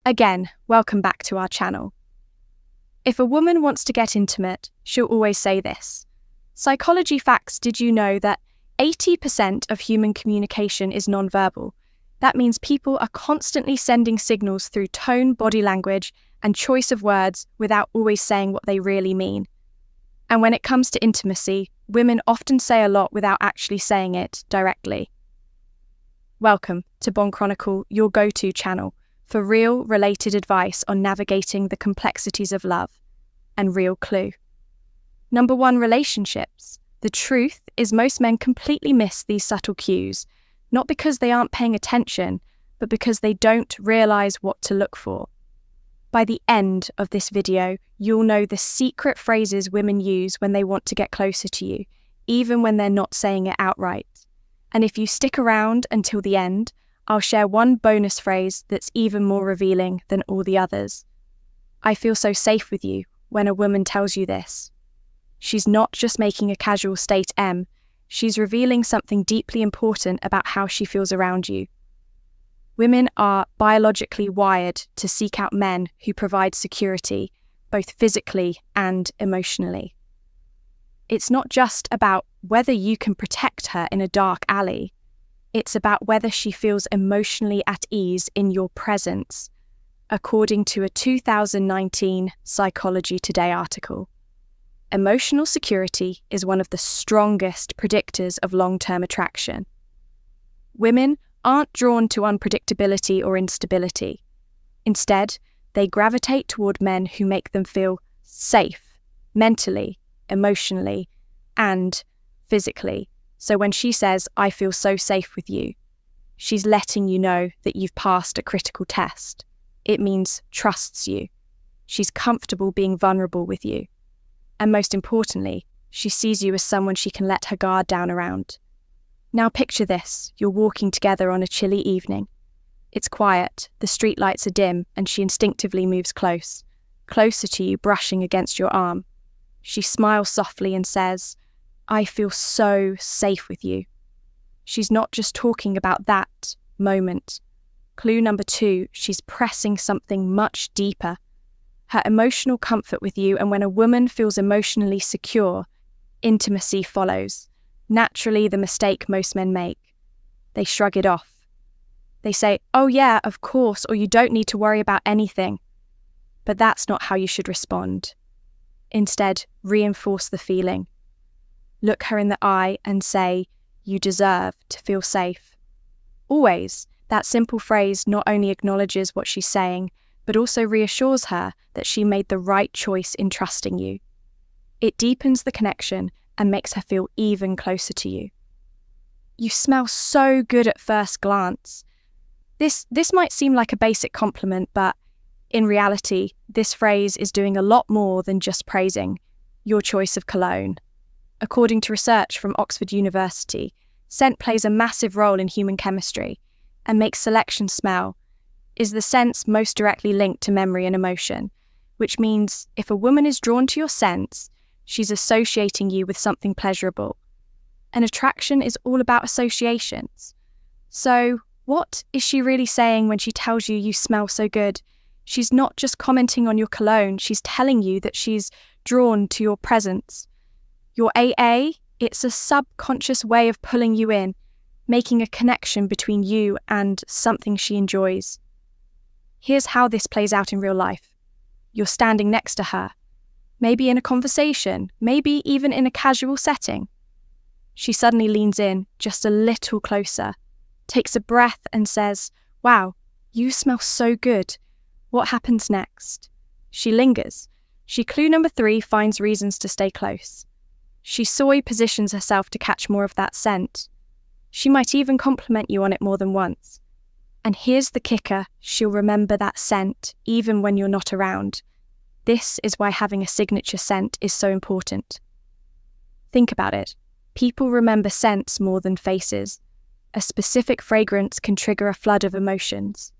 Again, welcome back to our channel. If a woman wants to get intimate, she'll always say this. Psychology facts: did you know that 80% of human communication is nonverbal? That means people are constantly sending signals through tone, body language, and choice of words without always saying what they really mean. And when it comes to intimacy, women often say a lot without actually saying it directly. Welcome to Bond Chronicle, your go-to channel for real, related advice on navigating the complexities of love and real clue. Number 1, relationships. The truth is most men completely miss these subtle cues, not because they aren't paying attention, but because they don't realize what to look for. By the end of this video, you'll know the secret phrases women use when they want to get closer to you, even when they're not saying it outright. And if you stick around until the end, I'll share one bonus phrase that's even more revealing than all the others. I feel so safe with you when a woman tells you this. She's not just making a casual state M, she's revealing something deeply important about how she feels around you. Women are biologically wired to seek out men who provide security, both physically and emotionally. It's not just about whether you can protect her in a dark alley. It's about whether she feels emotionally at ease in your presence, according to a 2019 Psychology Today article. Emotional security is one of the strongest predictors of long-term attraction. Women aren't drawn to unpredictability or instability. Instead, they gravitate toward men who make them feel safe, mentally, emotionally, and physically. So when she says, "I feel so safe with you," she's letting you know that you've passed a critical test. It means trusts you. She's comfortable being vulnerable with you. And most importantly, she sees you as someone she can let her guard down around. Now picture this, you're walking together on a chilly evening. It's quiet, the streetlights are dim, and she instinctively moves closer to you, brushing against your arm. She smiles softly and says, "I feel so safe with you." She's not just talking about that moment. Clue number 2, she's pressing something much deeper. Her emotional comfort with you, and when a woman feels emotionally secure, intimacy follows. Naturally, the mistake most men make. They shrug it off. They say, "Oh yeah, of course," or "You don't need to worry about anything." But that's not how you should respond. Instead, reinforce the feeling. Look her in the eye and say, "You deserve to feel safe." Always, that simple phrase not only acknowledges what she's saying, but also reassures her that she made the right choice in trusting you. It deepens the connection and makes her feel even closer to you. "You smell so good at first glance." This might seem like a basic compliment, but in reality, this phrase is doing a lot more than just praising your choice of cologne. According to research from Oxford University, scent plays a massive role in human chemistry and makes selection smell, is the sense most directly linked to memory and emotion, which means if a woman is drawn to your scents, she's associating you with something pleasurable. And attraction is all about associations. So, what is she really saying when she tells you smell so good? She's not just commenting on your cologne, she's telling you that she's drawn to your presence. Your AA, it's a subconscious way of pulling you in, making a connection between you and something she enjoys. Here's how this plays out in real life. You're standing next to her, maybe in a conversation, maybe even in a casual setting. She suddenly leans in just a little closer, takes a breath and says, "Wow, you smell so good. What happens next?" She lingers. Clue number 3 finds reasons to stay close. She soy positions herself to catch more of that scent. She might even compliment you on it more than once. And here's the kicker, she'll remember that scent even when you're not around. This is why having a signature scent is so important. Think about it. People remember scents more than faces. A specific fragrance can trigger a flood of emotions.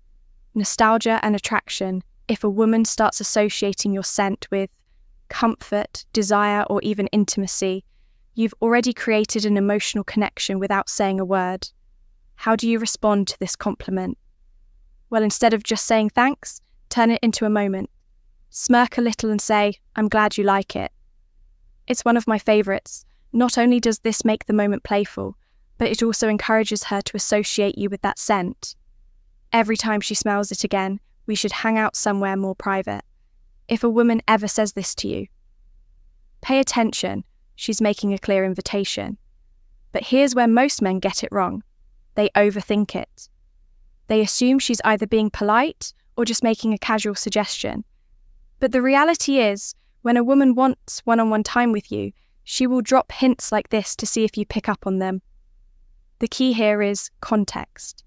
Nostalgia and attraction, if a woman starts associating your scent with comfort, desire, or even intimacy, you've already created an emotional connection without saying a word. How do you respond to this compliment? Well, instead of just saying thanks, Turn it into a moment. Smirk a little and say, "I'm glad you like it." It's one of my favourites. Not only does this make the moment playful, but it also encourages her to associate you with that scent. Every time she smells it again, we should hang out somewhere more private. If a woman ever says this to you, pay attention, she's making a clear invitation. But here's where most men get it wrong. They overthink it. They assume she's either being polite or just making a casual suggestion. But the reality is, when a woman wants one-on-one time with you, she will drop hints like this to see if you pick up on them. The key here is context.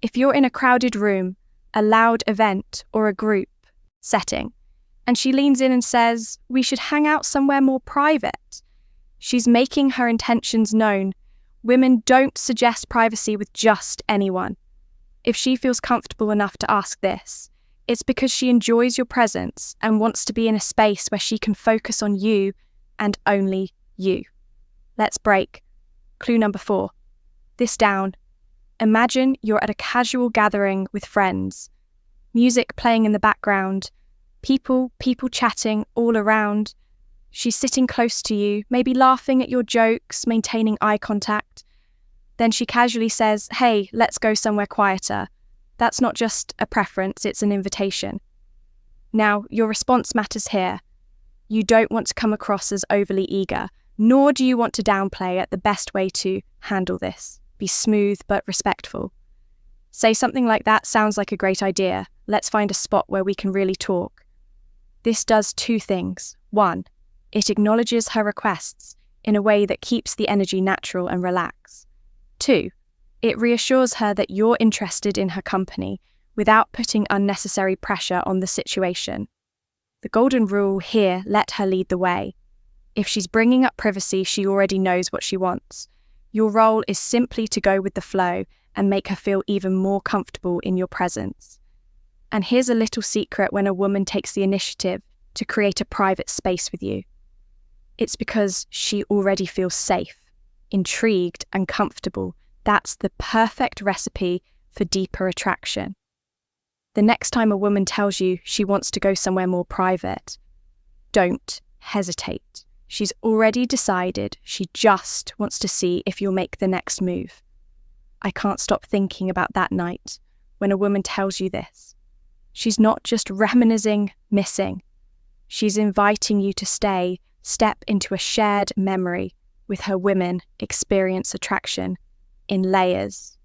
If you're in a crowded room, a loud event, or a group setting, and she leans in and says, "We should hang out somewhere more private," she's making her intentions known. Women don't suggest privacy with just anyone. If she feels comfortable enough to ask this, it's because she enjoys your presence and wants to be in a space where she can focus on you and only you. Let's break. Clue number 4. This down. Imagine you're at a casual gathering with friends. Music playing in the background. People chatting all around. She's sitting close to you, maybe laughing at your jokes, maintaining eye contact. Then she casually says, "Hey, let's go somewhere quieter." That's not just a preference, it's an invitation. Now, your response matters here. You don't want to come across as overly eager, nor do you want to downplay it. The best way to handle this. Be smooth but respectful. Say something like, "That sounds like a great idea. Let's find a spot where we can really talk." This does 2 things. 1, it acknowledges her requests in a way that keeps the energy natural and relaxed. 2, it reassures her that you're interested in her company without putting unnecessary pressure on the situation. The golden rule here: let her lead the way. If she's bringing up privacy, she already knows what she wants. Your role is simply to go with the flow and make her feel even more comfortable in your presence. And here's a little secret when a woman takes the initiative to create a private space with you. It's because she already feels safe, intrigued, and comfortable. That's the perfect recipe for deeper attraction. The next time a woman tells you she wants to go somewhere more private, don't hesitate. She's already decided she just wants to see if you'll make the next move. I can't stop thinking about that night when a woman tells you this. She's not just reminiscing, missing. She's inviting you to step into a shared memory with her. Women experience attraction in layers.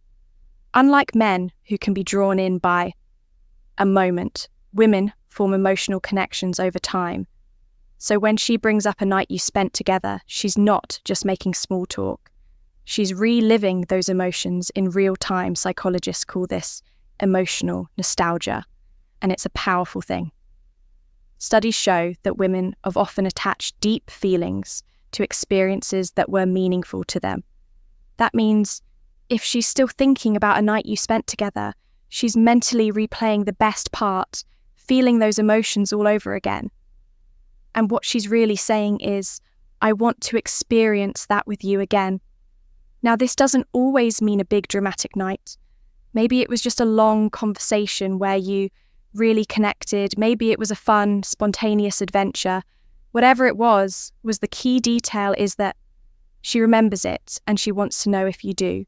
Unlike men who can be drawn in by a moment, women form emotional connections over time. So when she brings up a night you spent together, she's not just making small talk. She's reliving those emotions in real time. Psychologists call this emotional nostalgia, and it's a powerful thing. Studies show that women have often attached deep feelings to experiences that were meaningful to them. That means if she's still thinking about a night you spent together, she's mentally replaying the best part, feeling those emotions all over again. And what she's really saying is, "I want to experience that with you again." Now, this doesn't always mean a big dramatic night. Maybe it was just a long conversation where you really connected. Maybe it was a fun, spontaneous adventure. Whatever it was the key detail is that she remembers it and she wants to know if you do.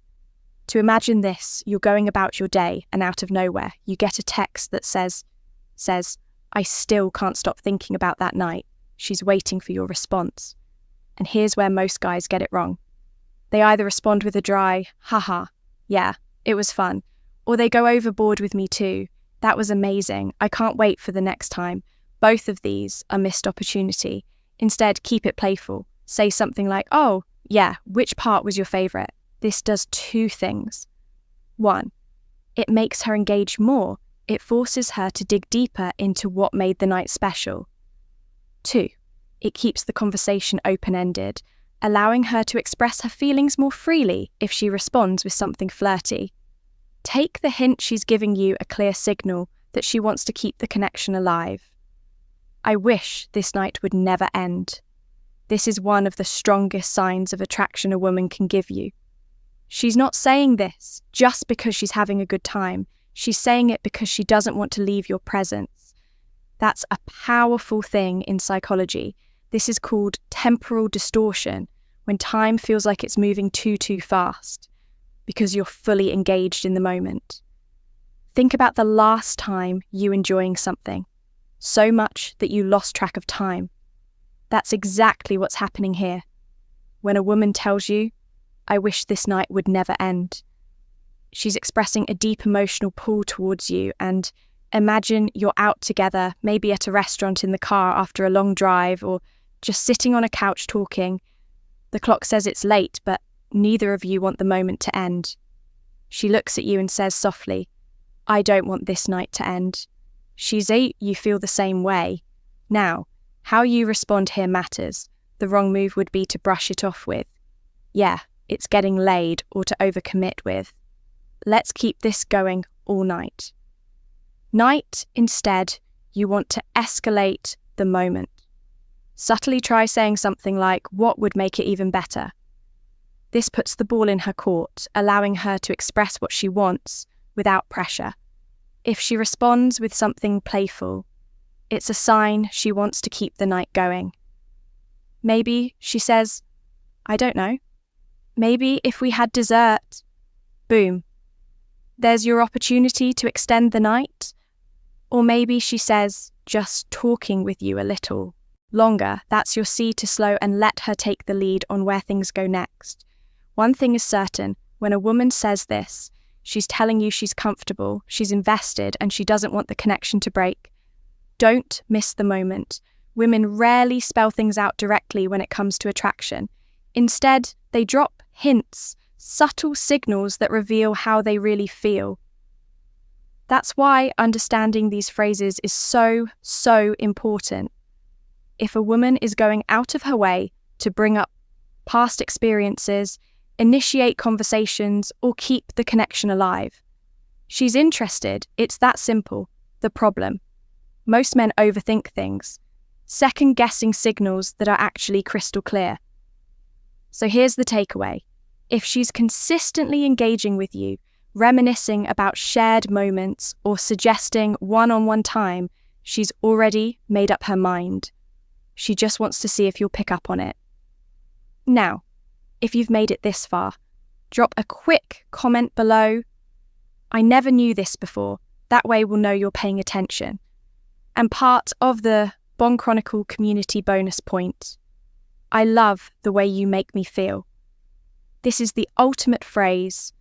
To imagine this, you're going about your day and out of nowhere, you get a text that says, "I still can't stop thinking about that night." She's waiting for your response. And here's where most guys get it wrong. They either respond with a dry, "Haha, yeah, it was fun," or they go overboard with "Me too. That was amazing. I can't wait for the next time." Both of these are missed opportunity. Instead, keep it playful. Say something like, "Oh, yeah, which part was your favourite?" This does 2 things. 1, it makes her engage more. It forces her to dig deeper into what made the night special. 2, it keeps the conversation open-ended, allowing her to express her feelings more freely if she responds with something flirty. Take the hint she's giving you a clear signal that she wants to keep the connection alive. I wish this night would never end. This is one of the strongest signs of attraction a woman can give you. She's not saying this just because she's having a good time. She's saying it because she doesn't want to leave your presence. That's a powerful thing in psychology. This is called temporal distortion, when time feels like it's moving too fast because you're fully engaged in the moment. Think about the last time you enjoying something, so much that you lost track of time. That's exactly what's happening here. When a woman tells you, "I wish this night would never end," she's expressing a deep emotional pull towards you, and imagine you're out together, maybe at a restaurant in the car after a long drive, or just sitting on a couch talking. The clock says it's late, but neither of you want the moment to end. She looks at you and says softly, "I don't want this night to end." You feel the same way. Now, how you respond here matters. The wrong move would be to brush it off with, "Yeah, it's getting laid," or to overcommit with, "Let's keep this going all night." Night, instead, you want to escalate the moment. Subtly try saying something like, "What would make it even better?" This puts the ball in her court, allowing her to express what she wants without pressure. If she responds with something playful, it's a sign she wants to keep the night going. Maybe she says, "I don't know. Maybe if we had dessert." Boom. There's your opportunity to extend the night. Or maybe she says, "Just talking with you a little longer." That's your C to slow and let her take the lead on where things go next. One thing is certain, when a woman says this, she's telling you she's comfortable, she's invested, and she doesn't want the connection to break. Don't miss the moment. Women rarely spell things out directly when it comes to attraction. Instead, they drop hints, subtle signals that reveal how they really feel. That's why understanding these phrases is so important. If a woman is going out of her way to bring up past experiences, initiate conversations, or keep the connection alive, she's interested. It's that simple. The problem: most men overthink things, second-guessing signals that are actually crystal clear. So here's the takeaway. If she's consistently engaging with you, reminiscing about shared moments, or suggesting one-on-one time, she's already made up her mind. She just wants to see if you'll pick up on it. Now, if you've made it this far, drop a quick comment below. "I never knew this before." That way we'll know you're paying attention. And part of the Bond Chronicle community bonus point: "I love the way you make me feel." This is the ultimate phrase.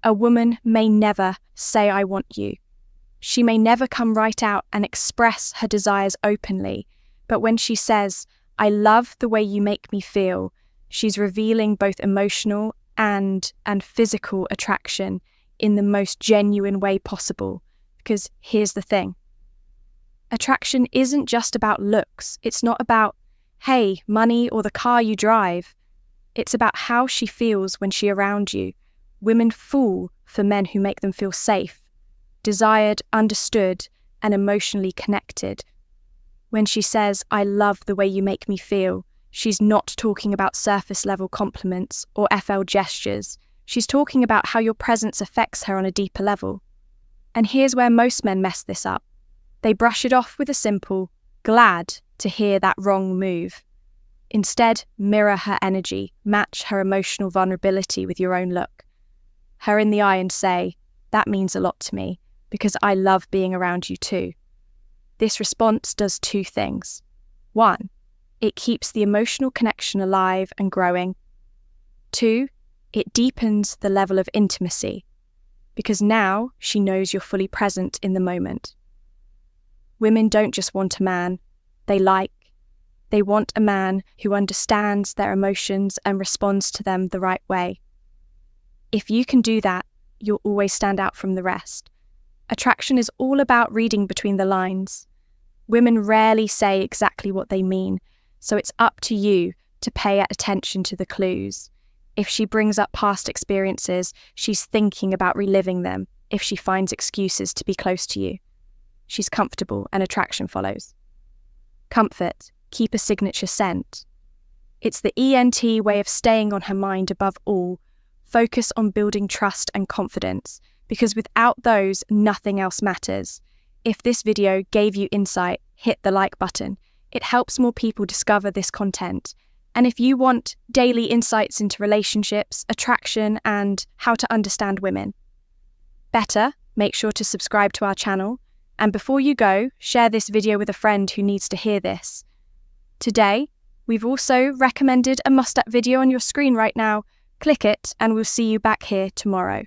A woman may never say "I want you." She may never come right out and express her desires openly, but when she says, "I love the way you make me feel," she's revealing both emotional and physical attraction in the most genuine way possible. Because here's the thing. Attraction isn't just about looks. It's not about, hey, money or the car you drive. It's about how she feels when she's around you. Women fall for men who make them feel safe, desired, understood, and emotionally connected. When she says, "I love the way you make me feel," she's not talking about surface-level compliments or FL gestures. She's talking about how your presence affects her on a deeper level. And here's where most men mess this up. They brush it off with a simple, "Glad to hear that wrong move." Instead, mirror her energy, match her emotional vulnerability with your own look. Her in the eye and say, "That means a lot to me, because I love being around you too." This response does two things. One, it keeps the emotional connection alive and growing. Two, it deepens the level of intimacy, because now she knows you're fully present in the moment. Women don't just want a man they like. They want a man who understands their emotions and responds to them the right way. If you can do that, you'll always stand out from the rest. Attraction is all about reading between the lines. Women rarely say exactly what they mean, so it's up to you to pay attention to the clues. If she brings up past experiences, she's thinking about reliving them. If she finds excuses to be close to you, she's comfortable and attraction follows. Comfort, keep a signature scent. It's the ENT way of staying on her mind above all. Focus on building trust and confidence, because without those, nothing else matters. If this video gave you insight, hit the like button. It helps more people discover this content. And if you want daily insights into relationships, attraction, and how to understand women, better make sure to subscribe to our channel. And before you go, share this video with a friend who needs to hear this. Today, we've also recommended a must-app video on your screen right now. Click it and we'll see you back here tomorrow.